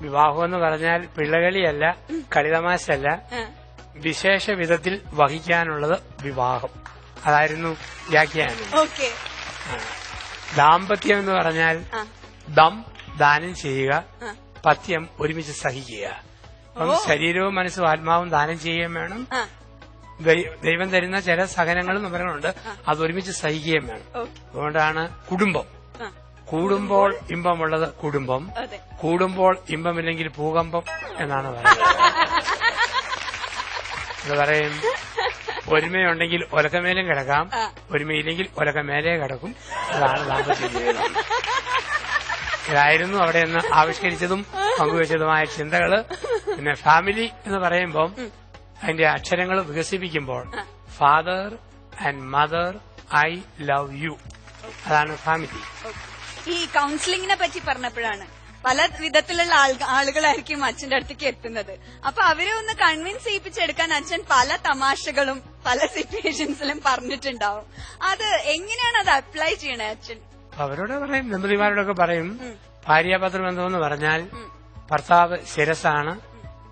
വിവാഹം എന്ന് പറഞ്ഞാൽ പിള്ളകളിയല്ല, കളിതമാശല്ല, വിശേഷ വിധത്തിൽ വഹിക്കാനുള്ളത് വിവാഹം. അതായിരുന്നു വ്യാഖ്യാനം. ദാമ്പത്യം എന്ന് പറഞ്ഞാൽ ദാനം ചെയ്യുക, പഥ്യം ഒരുമിച്ച് സഹിക്കുക. അപ്പം ശരീരവും മനസ്സും ആത്മാവും ദാനം ചെയ്യുകയും വേണം. ദൈവം തരുന്ന ചില സഹനങ്ങളും നമ്മളുണ്ട്, അത് ഒരുമിച്ച് സഹിക്കുകയും വേണം. അതുകൊണ്ടാണ് കുടുംബം. കൂടുമ്പോൾ ഇമ്പമുള്ളത് കുടുംബം, കൂടുമ്പോൾ ഇമ്പമില്ലെങ്കിൽ ഭൂകമ്പം എന്നാണ് പറയുന്നത്. ഇത് പറയും, ഒരുമയുണ്ടെങ്കിൽ ഒലക്കമേലും കിടക്കാം, ഒരുമയില്ലെങ്കിൽ ഒലക്കമേലേ കിടക്കും. അതാണ് ദാമ്പത്യ ജീവിതം. ഇതായിരുന്നു അവിടെ നിന്ന് ആവിഷ്കരിച്ചതും പങ്കുവച്ചതുമായ ചിന്തകള്. പിന്നെ ഫാമിലി എന്ന് പറയുമ്പോൾ അതിന്റെ അക്ഷരങ്ങൾ വികസിപ്പിക്കുമ്പോൾ father and mother, I love you, അതാണ് ഫാമിലി. ഈ കൗൺസിലിങ്ങിനെ പറ്റി പറഞ്ഞപ്പോഴാണ് പല വിധത്തിലുള്ള ആളുകളായിരിക്കും അച്ഛന്റെ അടുത്തേക്ക് എത്തുന്നത്. അപ്പൊ അവരെ ഒന്ന് കൺവിൻസ് ചെയ്യിപ്പിച്ചെടുക്കാൻ അച്ഛൻ പല തമാശകളും പല സിറ്റുവേഷൻസിലും പറഞ്ഞിട്ടുണ്ടാവും. അത് എങ്ങനെയാണ് അത് അപ്ലൈ ചെയ്യണേ അച്ഛൻ? അവരോട് പറയും, ദമ്പതിമാരോടൊക്കെ പറയും, ഭാര്യാഭർത്തൃ ബന്ധമെന്ന് പറഞ്ഞാൽ ഭർത്താവ് ശിരസാണ്,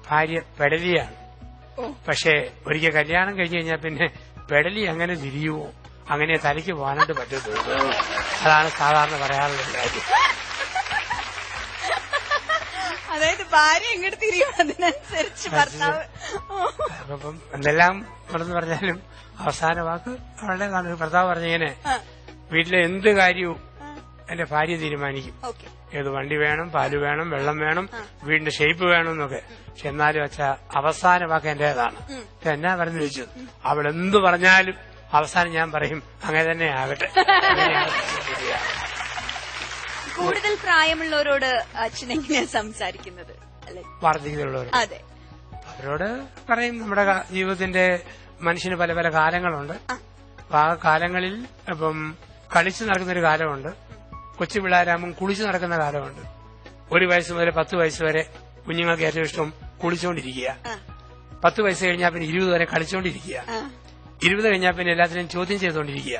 ഭാര്യ പെടലിയാണ്. പക്ഷേ ഒരിക്കൽ കല്യാണം കഴിഞ്ഞു കഴിഞ്ഞാൽ പിന്നെ പെടലി അങ്ങനെ തിരിയുവോ, അങ്ങനെ തലയ്ക്ക് പോകാനായിട്ട് പറ്റത്തുള്ളൂ. അതാണ് സാധാരണ പറയാറുള്ള കാര്യം. അതായത് ഭാര്യ എങ്ങോട്ട് തിരിയും അതിനനുസരിച്ച് ഭർത്താവ്. അപ്പം എന്തെല്ലാം പറഞ്ഞെന്ന് പറഞ്ഞാലും അവസാന വാക്ക് അവളുടെ കാണുന്നത്. ഭർത്താവ് പറഞ്ഞിങ്ങനെ, വീട്ടിലെ എന്ത് കാര്യവും എന്റെ ഭാര്യ തീരുമാനിക്കും. ഏത് വണ്ടി വേണം, പാല് വേണം, വെള്ളം വേണം, വീടിന്റെ ഷേപ്പ് വേണം എന്നൊക്കെ. പക്ഷെ എന്നാലും വെച്ചാ അവസാന വാക്ക് എന്റേതാണ്. എന്നാ പറഞ്ഞു ചോദിച്ചു, അവളെന്ത് പറഞ്ഞാലും അവസാനം ഞാൻ പറയും അങ്ങനെ തന്നെ ആകട്ടെ. കൂടുതൽ പ്രായമുള്ളവരോട് അച്ഛൻ എങ്ങനെയാണ് സംസാരിക്കുന്നത്? വാർദ്ധക്യത്തിലുള്ളവർ അതെ, അവരോട് പറയും, നമ്മുടെ ജീവിതത്തിന്റെ മനുഷ്യന് പല പല കാലങ്ങളുണ്ട്. ആ കാലങ്ങളിൽ ഇപ്പം കളിച്ചു നടക്കുന്നൊരു കാലമുണ്ട്, കൊച്ചു പിള്ളേരാകുമ്പം കുളിച്ചു നടക്കുന്ന കാലമുണ്ട്. 1 വയസ്സ് മുതൽ 10 വയസ്സ് വരെ കുഞ്ഞുങ്ങൾക്ക് ഏറ്റവും ഇഷ്ടം കുളിച്ചുകൊണ്ടിരിക്കുക. 10 വയസ്സ് കഴിഞ്ഞാൽ പിന്നെ 20 വരെ കളിച്ചുകൊണ്ടിരിക്കുക. 20 കഴിഞ്ഞാൽ പിന്നെ എല്ലാത്തിനും ചോദ്യം ചെയ്തുകൊണ്ടിരിക്കുക.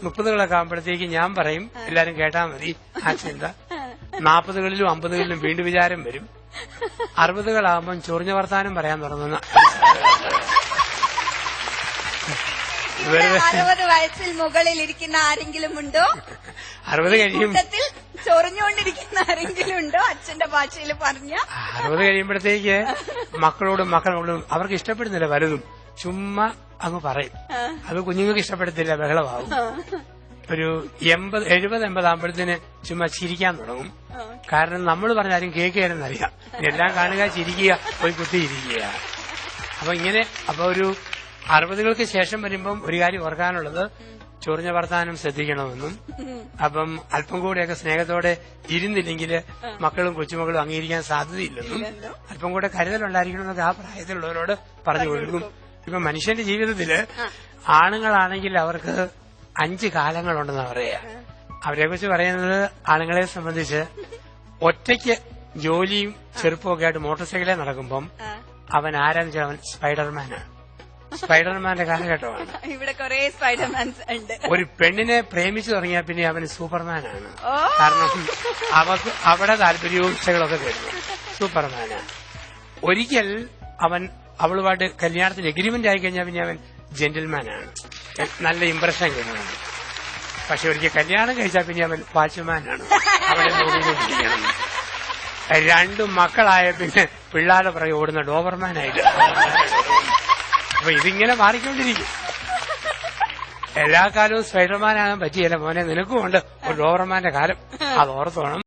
30കളൊക്കെ ആകുമ്പോഴത്തേക്ക് ഞാൻ പറയും, എല്ലാരും കേട്ടാ മതി ആ ചിന്ത. 40കളിലും 50കളിലും വീണ്ടും വിചാരം വരും. 60കളാകുമ്പം ചൊറിഞ്ഞ വർത്താനം പറയാൻ തുടങ്ങുന്ന 60 വയസ്സിൽ മുകളിൽ ഇരിക്കുന്ന ആരെങ്കിലും ഉണ്ടോ? 60 കഴിയും ചൊറിഞ്ഞുകൊണ്ടിരിക്കുന്ന ആരെങ്കിലും ഉണ്ടോ? അച്ഛന്റെ ഭാഷയിൽ പറഞ്ഞ 60 കഴിയുമ്പോഴത്തേക്ക് മക്കളോടും അവർക്ക് ഇഷ്ടപ്പെടുന്നില്ല പലതും, ചുമ്മാ അങ്ങ് പറയും. അത് കുഞ്ഞുങ്ങൾക്ക് ഇഷ്ടപ്പെടത്തില്ല, ബഹളമാവും. ഒരു 70-80 ആകുമ്പോഴത്തേന് ചുമ്മാ ചിരിക്കാൻ തുടങ്ങും. കാരണം നമ്മൾ പറഞ്ഞാലും കേൾക്കുകയെന്നറിയാം. എല്ലാം കാണുക, ചിരിക്കുക, പോയി കുത്തിയിരിക്കുക. അപ്പൊ ഒരു 60കൾക്ക് ശേഷം വരുമ്പം ഒരു കാര്യം ഓർക്കാനുള്ളത്, ചൊറിഞ്ഞ വർത്താനം ശ്രദ്ധിക്കണമെന്നും അപ്പം അല്പം കൂടെയൊക്കെ സ്നേഹത്തോടെ ഇരുന്നില്ലെങ്കിൽ മക്കളും കൊച്ചുമക്കളും അംഗീകരിക്കാൻ സാധ്യതയില്ലെന്നും അല്പം കൂടെ കരുതലുണ്ടായിരിക്കണമെന്നൊക്കെ ആ പ്രായത്തിലുള്ളവരോട് പറഞ്ഞു കൊടുക്കും. ഇപ്പൊ മനുഷ്യന്റെ ജീവിതത്തില് ആണുങ്ങളാണെങ്കിൽ അവർക്ക് 5 കാലങ്ങളുണ്ടെന്നാ പറയാ. അവരെക്കുറിച്ച് പറയുന്നത്, ആണുങ്ങളെ സംബന്ധിച്ച് ഒറ്റയ്ക്ക് ജോലിയും ചെറുപ്പമൊക്കെ ആയിട്ട് മോട്ടോർ സൈക്കിളിൽ നടക്കുമ്പം അവൻ ആരാന്ന് വെച്ചാൽ അവൻ സ്പൈഡർമാനാണ്. സ്പൈഡർമാന്റെ കാലഘട്ടമാണ്. ഇവിടെ കുറെ സ്പൈഡർമാൻസ് ഉണ്ട്. ഒരു പെണ്ണിനെ പ്രേമിച്ചു തുടങ്ങിയാൽ പിന്നെ അവന് സൂപ്പർമാനാണ്. കാരണം അവർക്ക് അവിടെ താല്പര്യവും ഇഷ്ടങ്ങളൊക്കെ തരുന്നു. സൂപ്പർമാനാണ്. ഒരിക്കൽ അവളുമായിട്ട് കല്യാണത്തിന് എഗ്രിമെന്റ് ആയി കഴിഞ്ഞാൽ പിന്നെ അവൻ ജെന്റിൽമാനാണ്. നല്ല ഇംപ്രഷൻ കിട്ടുന്നുണ്ട്. പക്ഷെ ഒരിക്കൽ കല്യാണം കഴിച്ചാൽ പിന്നെ അവൻ വാച്ച്മാനാണ്. അവനെ നോക്കിക്കൊണ്ടിരിക്കണം. 2 മക്കളായ പിന്നെ പിള്ളേരുടെ പുറകെ ഓടുന്ന ഡോബർമാനായിട്ട്. അപ്പൊ ഇതിങ്ങനെ മാറിക്കൊണ്ടിരിക്കും. എല്ലാ കാലവും സ്പൈഡർമാനാകാൻ പറ്റിയല്ല മോനെ, നിനക്കും ഉണ്ട് ഒരു ഡോബർമാന്റെ കാലം. അത് ഓർത്തോണം.